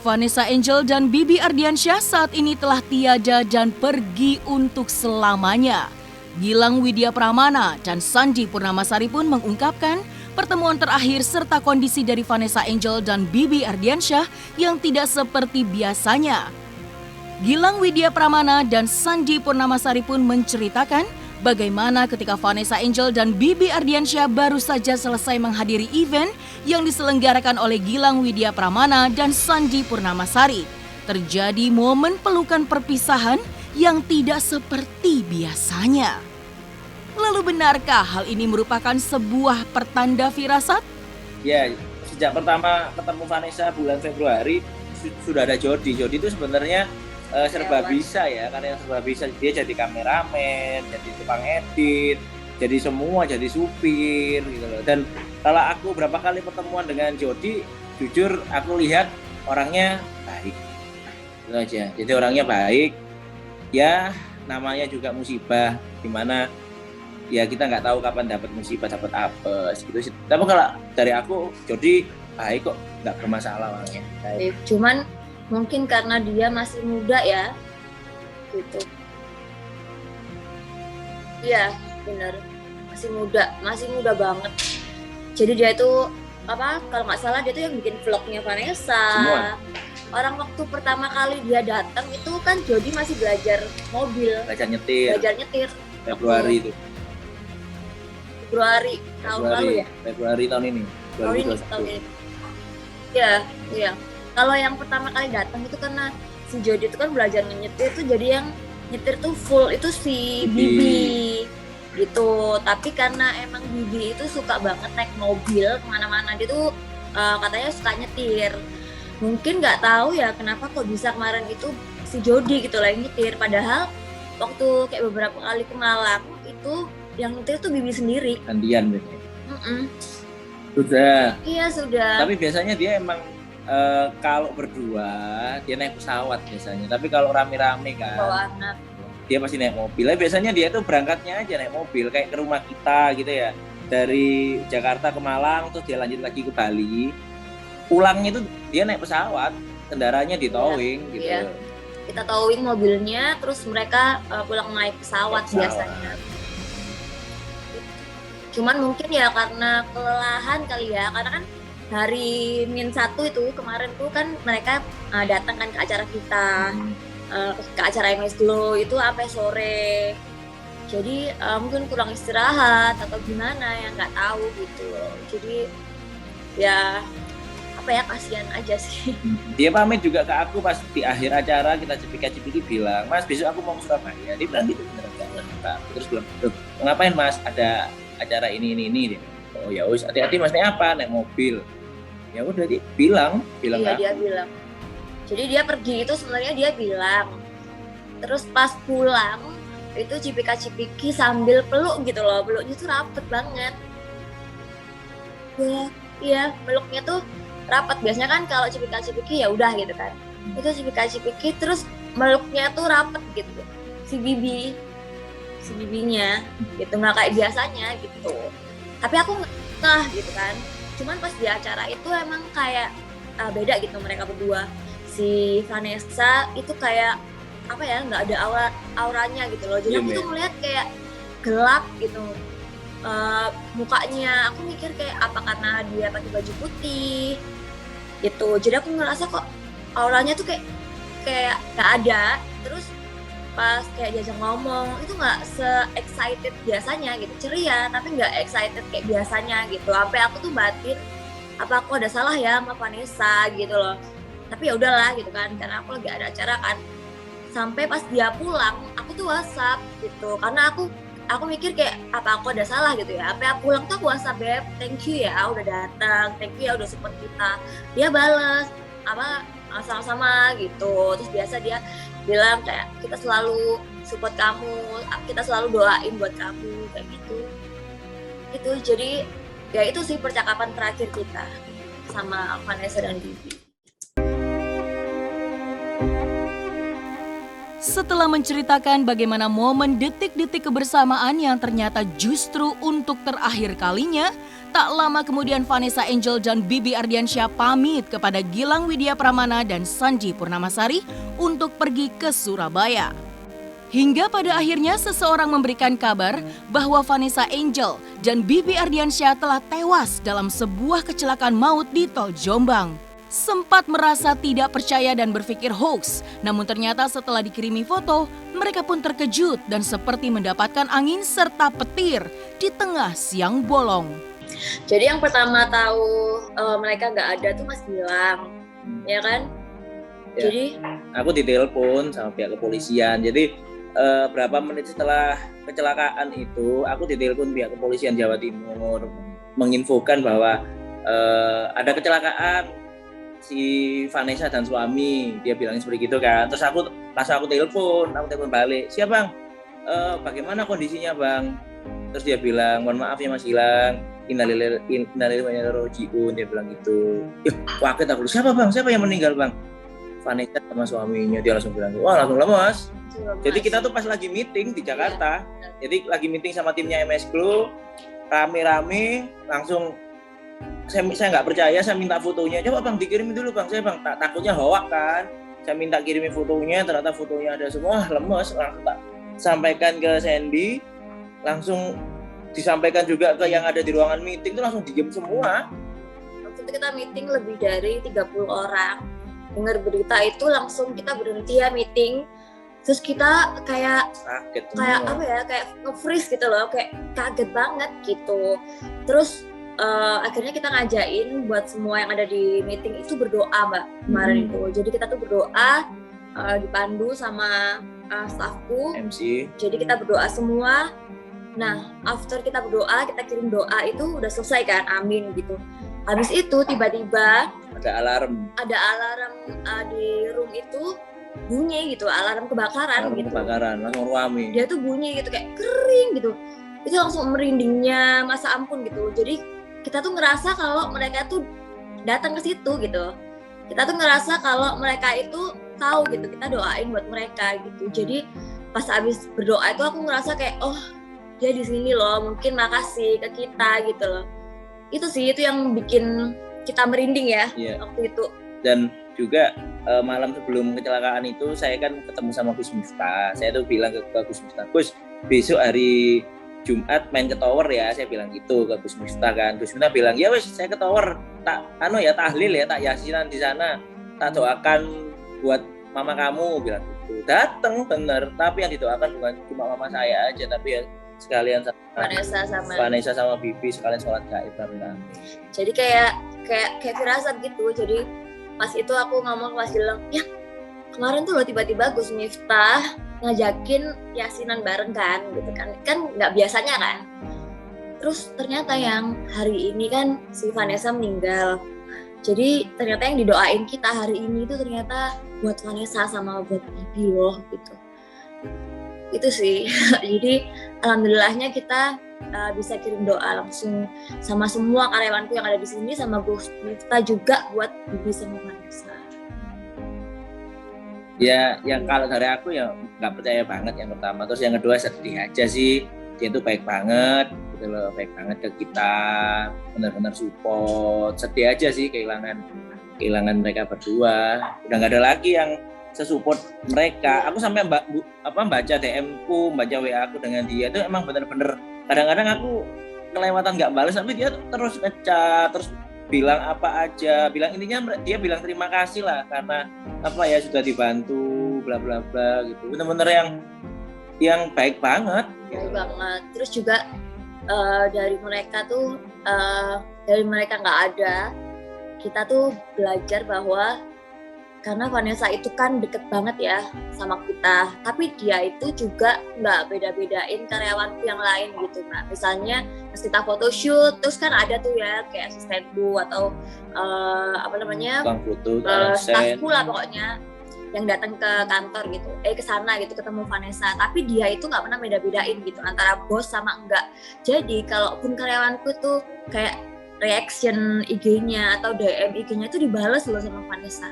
Vanessa Angel dan Bibi Ardiansyah saat ini telah tiada dan pergi untuk selamanya. Gilang Widya Pramana dan Sandi Purnamasari pun mengungkapkan pertemuan terakhir serta kondisi dari Vanessa Angel dan Bibi Ardiansyah yang tidak seperti biasanya. Gilang Widya Pramana dan Sandi Purnamasari pun menceritakan bagaimana ketika Vanessa Angel dan Bibi Ardiansyah baru saja selesai menghadiri event yang diselenggarakan oleh Gilang Widya Pramana dan Sandi Purnamasari. Terjadi momen pelukan perpisahan yang tidak seperti biasanya. Lalu benarkah hal ini merupakan sebuah pertanda firasat? Ya, sejak pertama ketemu Vanessa bulan Februari sudah ada Jody. Jody itu sebenarnya serba bisa ya, karena yang serba bisa. Dia jadi kameramen, jadi tukang edit, jadi semua, jadi supir gitu loh. Dan kalau aku berapa kali pertemuan dengan Jody, jujur aku lihat orangnya baik. Itu aja. Jadi orangnya baik. Ya, namanya juga musibah, dimana ya kita nggak tahu kapan dapat musibah, dapat apa gitu sih. Tapi kalau dari aku, Jody baik kok, nggak bermasalah orangnya. Baik. Cuman mungkin karena dia masih muda ya, gitu. Iya, benar. Masih muda banget. Jadi dia itu kalau nggak salah dia tuh yang bikin vlognya Vanessa. Semua. Orang waktu pertama kali dia datang itu kan Jody masih belajar mobil. Belajar nyetir. Februari itu. Februari tahun lalu ya? Februari tahun ini. Tahun ini. Iya. Kalau yang pertama kali datang itu karena si Jody itu kan belajar nyetir tuh, jadi yang nyetir tuh full itu si Bibi gitu. Tapi karena emang Bibi itu suka banget naik mobil kemana-mana, dia tuh katanya suka nyetir. Mungkin nggak tahu ya kenapa kok bisa kemarin itu si Jody gitu lah yang nyetir. Padahal waktu kayak beberapa kali ke Malang itu yang nyetir tuh Bibi sendiri. Gantian biasanya. Sudah. Iya sudah. Tapi biasanya dia emang kalau berdua dia naik pesawat biasanya, tapi kalau rame-rame kan bawa anak dia pasti naik mobil. Biasanya dia tuh berangkatnya aja naik mobil kayak ke rumah kita gitu ya, dari Jakarta ke Malang terus dia lanjut lagi ke Bali, pulangnya itu dia naik pesawat, kendaraannya di towing gitu. Iya. Kita towing mobilnya terus mereka pulang naik pesawat biasanya. Cuman mungkin ya karena kelelahan kali ya, karena kan hari -1 itu kemarin tuh kan mereka datang kan ke acara kita, ke acara MS Glow itu sampai sore. Jadi mungkin kurang istirahat atau gimana ya nggak tahu gitu. Jadi ya kasihan aja sih. Dia pamit juga ke aku pas di akhir acara kita cipika-cipiki bilang, "Mas, besok aku mau ke Surabaya." Dia bilang gitu beneran. Terus bilang, "Ngapain Mas? Ada acara ini." Dia, "Oh ya wis, hati-hati Mas, naik apa? Naik mobil." Ya udah dia bilang iya dia bilang. Jadi dia pergi itu sebenarnya dia bilang. Terus pas pulang itu cipika-cipiki sambil peluk gitu loh. Peluknya tuh rapet banget. Iya, peluknya tuh rapet. Biasanya kan kalau cipika-cipiki ya udah gitu kan. Itu cipika-cipiki terus meluknya tuh rapet gitu. Si bibinya gitu, nggak kayak biasanya gitu. Tapi aku nggak gitu kan. Cuman pas di acara itu emang kayak beda gitu mereka berdua. Si Vanessa itu kayak nggak ada auranya gitu loh. Jadi aku tuh ngeliat kayak gelap gitu mukanya. Aku mikir kayak apa karena dia pakai baju putih gitu. Jadi aku ngerasa kok auranya tuh kayak nggak ada. Terus pas kayak diajak ngomong itu nggak se-excited biasanya gitu, ceria tapi nggak excited kayak biasanya gitu. Sampai aku tuh batin apa aku ada salah ya sama Vanessa gitu loh. Tapi ya udahlah gitu kan, karena aku lagi ada acara kan. Sampai pas dia pulang aku tuh WhatsApp gitu, karena aku mikir kayak apa aku ada salah gitu ya. Sampai aku pulang tuh aku WhatsApp, "Beb, thank you ya udah datang, thank you ya udah support kita." Dia bales sama-sama gitu. Terus biasa dia bilang kayak kita selalu support kamu, kita selalu doain buat kamu kayak gitu. Itu jadi ya itu sih percakapan terakhir kita sama Vanessa dan Bibi. Setelah menceritakan bagaimana momen detik-detik kebersamaan yang ternyata justru untuk terakhir kalinya, tak lama kemudian Vanessa Angel dan Bibi Ardiansyah pamit kepada Gilang Widya Pramana dan Sandy Purnamasari untuk pergi ke Surabaya. Hingga pada akhirnya seseorang memberikan kabar bahwa Vanessa Angel dan Bibi Ardiansyah telah tewas dalam sebuah kecelakaan maut di Tol Jombang. Sempat merasa tidak percaya dan berpikir hoax, namun ternyata setelah dikirimi foto, mereka pun terkejut dan seperti mendapatkan angin serta petir di tengah siang bolong. Jadi yang pertama tahu mereka nggak ada tuh Mas Gilang, ya kan? Ya. Jadi Aku ditelepon sama pihak kepolisian. Jadi berapa menit setelah kecelakaan itu, aku ditelepon pihak kepolisian Jawa Timur menginfokan bahwa ada kecelakaan si Vanessa dan suami, dia bilangnya seperti gitu kan. Terus aku telepon balik, siap bang, bagaimana kondisinya bang? Terus dia bilang, mohon maaf ya Mas Gilang, innalillahi wa inna ilaihi raji'un, dia bilang gitu. Kaget aku, siapa yang meninggal bang? Vanessa sama suaminya. Dia langsung bilang, wah langsung lemas. Jadi kita tuh pas lagi meeting di Jakarta, jadi lagi meeting sama timnya MS Glow, rame-rame, langsung saya nggak percaya, saya minta fotonya, coba bang dikirimin dulu bang, saya bang takutnya hoak kan, saya minta kirimin fotonya, ternyata fotonya ada semua, lemes, langsung tak sampaikan ke Sandy, langsung disampaikan juga ke yang ada di ruangan meeting, itu langsung diem semua. waktu itu kita meeting lebih dari 30 orang, dengar berita itu langsung kita berhenti ya meeting, terus kita kayak apa ya, kayak nge-freeze gitu loh, kayak kaget banget gitu. Terus akhirnya kita ngajain buat semua yang ada di meeting itu berdoa Mbak kemarin itu. Jadi kita tuh berdoa dipandu sama stafku MC. Jadi kita berdoa semua. Nah after kita berdoa, kita kirim doa itu udah selesai kan, amin gitu. Habis itu tiba-tiba ada alarm di room itu bunyi gitu, alarm kebakaran gitu. Kebakaran langsung rame. Dia tuh bunyi gitu kayak kering gitu. Itu langsung merindingnya masa ampun gitu. Jadi kita tuh ngerasa kalau mereka tuh datang ke situ gitu. Kita tuh ngerasa kalau mereka itu tahu gitu, kita doain buat mereka gitu. Jadi pas abis berdoa itu aku ngerasa kayak, oh dia di sini loh, mungkin makasih ke kita gitu loh. Itu sih, itu yang bikin kita merinding ya waktu itu. Dan juga malam sebelum kecelakaan itu saya kan ketemu sama Gus Miftah. Saya tuh bilang ke Gus Miftah, Gus besok hari Jumat main ke tower ya, saya bilang gitu ke Gus Miftah kan. Gus Miftah bilang, ya wes saya ke tower, tak tahlil ya, tak yasinan di sana, tak doakan buat mama kamu, bilang gitu. Dateng bener, tapi yang didoakan bukan cuma mama saya aja, tapi ya sekalian Vanessa sama Bibi sekalian sholat gaib rame-rame. Jadi kayak firasat gitu. Jadi pas itu aku ngomong ke Mas Gilang, ya kemarin tuh loh tiba-tiba Gus Miftah ngajakin yasinan bareng kan gitu kan nggak biasanya kan. Terus ternyata yang hari ini kan si Vanessa meninggal, jadi ternyata yang didoain kita hari ini itu ternyata buat Vanessa sama buat Bibi loh gitu. Itu sih. Jadi alhamdulillahnya kita bisa kirim doa langsung sama semua karyawanku yang ada di sini, sama Gus Miftah juga buat Bibi sama Vanessa. Ya, yang kalau dari aku ya nggak percaya banget yang pertama. Terus yang kedua sedih aja sih. Dia itu baik banget, gitu loh, baik banget ke kita, benar-benar support. Sedih aja sih kehilangan mereka berdua. Udah nggak ada lagi yang sesupport mereka. Aku sampai baca DM-ku, baca WA aku dengan dia itu emang benar-benar. Kadang-kadang aku kelewatan nggak balas, tapi dia terus ngechat, terus bilang apa aja, intinya dia bilang terima kasih lah karena apa ya sudah dibantu bla bla bla gitu. Bener-bener yang baik banget. Baik banget. Terus juga dari mereka tuh dari mereka nggak ada, kita tuh belajar bahwa karena Vanessa itu kan deket banget ya sama kita, tapi dia itu juga nggak beda-bedain karyawanku yang lain gitu. Nah misalnya pas kita photoshoot, terus kan ada tuh ya kayak asistenku atau staffku lah pokoknya yang datang ke kantor gitu, ke sana gitu ketemu Vanessa, tapi dia itu nggak pernah beda-bedain gitu antara bos sama enggak. Jadi kalaupun karyawanku tuh kayak reaction IG-nya atau DM IG-nya itu dibales loh sama Vanessa.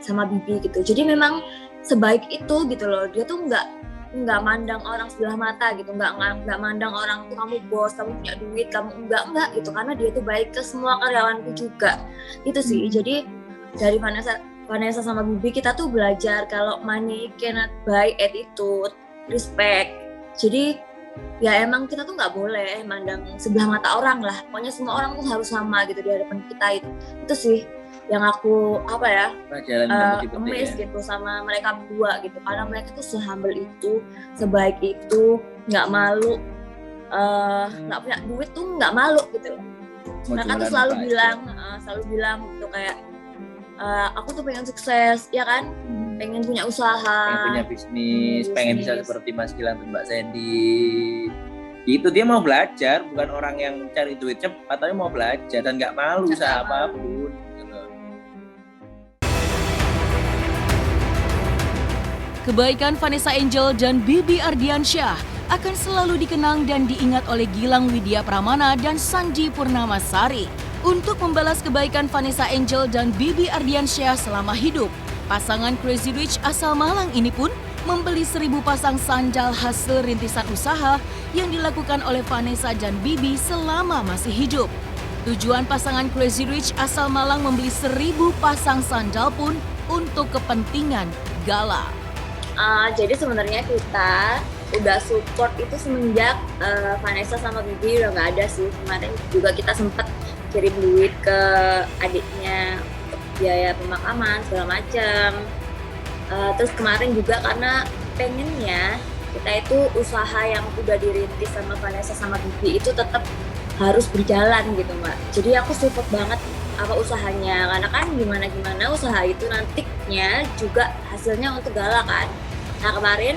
sama Bibi gitu. Jadi memang sebaik itu gitu loh. Dia tuh nggak mandang orang sebelah mata gitu, nggak mandang orang tuh kamu bos, kamu punya duit, kamu enggak gitu, karena dia tuh baik ke semua karyawanku juga. Itu sih. Jadi dari Vanessa sama Bibi kita tuh belajar kalau money cannot buy attitude, respect. Jadi ya emang kita tuh nggak boleh mandang sebelah mata orang lah. Pokoknya semua orang tuh harus sama gitu di hadapan kita. Itu sih yang aku pelajaran amazed gitu sama mereka berdua gitu, karena mereka tuh sehumble itu, sebaik itu, nggak malu, nggak punya duit tuh nggak malu gitu loh. Mereka tuh selalu bilang gitu kayak aku tuh pengen sukses ya kan, pengen punya usaha, pengen punya bisnis, pengen bisa seperti Mas Gilang dan Mbak Sandy. Itu dia mau belajar, bukan orang yang cari duit cepat, tapi mau belajar dan nggak malu sama apapun. Kebaikan Vanessa Angel dan Bibi Ardiansyah akan selalu dikenang dan diingat oleh Gilang Widya Pramana dan Sandi Purnamasari. Untuk membalas kebaikan Vanessa Angel dan Bibi Ardiansyah selama hidup, pasangan Crazy Rich asal Malang ini pun membeli 1000 pasang sandal hasil rintisan usaha yang dilakukan oleh Vanessa dan Bibi selama masih hidup. Tujuan pasangan Crazy Rich asal Malang membeli 1000 pasang sandal pun untuk kepentingan gala. Jadi sebenarnya kita udah support itu semenjak Vanessa sama Bibi udah nggak ada sih. Kemarin juga kita sempat kirim duit ke adiknya untuk biaya pemakaman segala macam. Terus kemarin juga karena pengennya kita itu usaha yang udah dirintis sama Vanessa sama Bibi itu tetap harus berjalan gitu Mbak. Jadi aku support banget apa usahanya, karena kan gimana usaha itu nantinya juga hasilnya untuk gala kan. Nah kemarin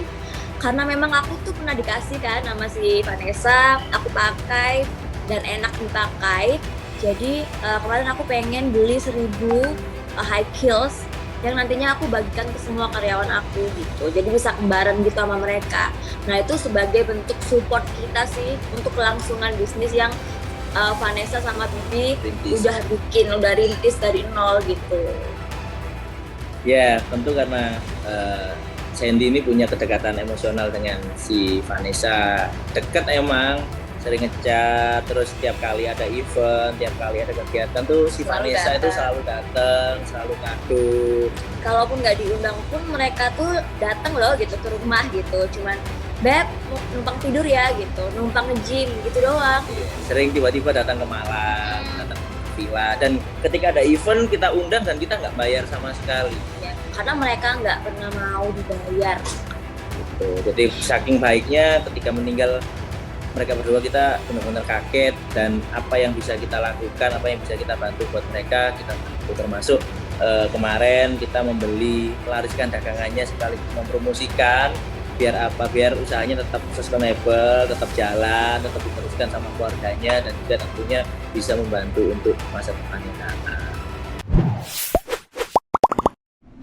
karena memang aku tuh pernah dikasih kan sama si Vanessa, aku pakai dan enak dipakai. Jadi kemarin aku pengen beli 1000 high heels yang nantinya aku bagikan ke semua karyawan aku gitu. Jadi bisa kembaran gitu sama mereka. Nah itu sebagai bentuk support kita sih untuk kelangsungan bisnis yang Vanessa sama Bibi udah rintis dari nol gitu. Ya tentu karena Sandy ini punya kedekatan emosional dengan si Vanessa. Deket emang, sering ngechat, terus setiap kali ada event, tiap kali ada kegiatan tuh si Vanessa itu selalu datang, selalu kado. Kalaupun nggak diundang pun mereka tuh datang loh gitu ke rumah gitu, cuman Beb, numpang tidur ya gitu, numpang nge-gym gitu doang. Sering tiba-tiba datang ke Malang, datang ke villa, dan ketika ada event kita undang dan kita nggak bayar sama sekali. Ya, karena mereka nggak pernah mau dibayar. Gitu. Jadi saking baiknya ketika meninggal mereka berdua, kita benar-benar kaget, dan apa yang bisa kita lakukan, apa yang bisa kita bantu buat mereka, kita bantu. Termasuk kemarin kita melariskan dagangannya sekaligus mempromosikan biar usahanya tetap sustainable, tetap jalan, tetap diteruskan sama keluarganya, dan juga tentunya bisa membantu untuk masa depan yang datang.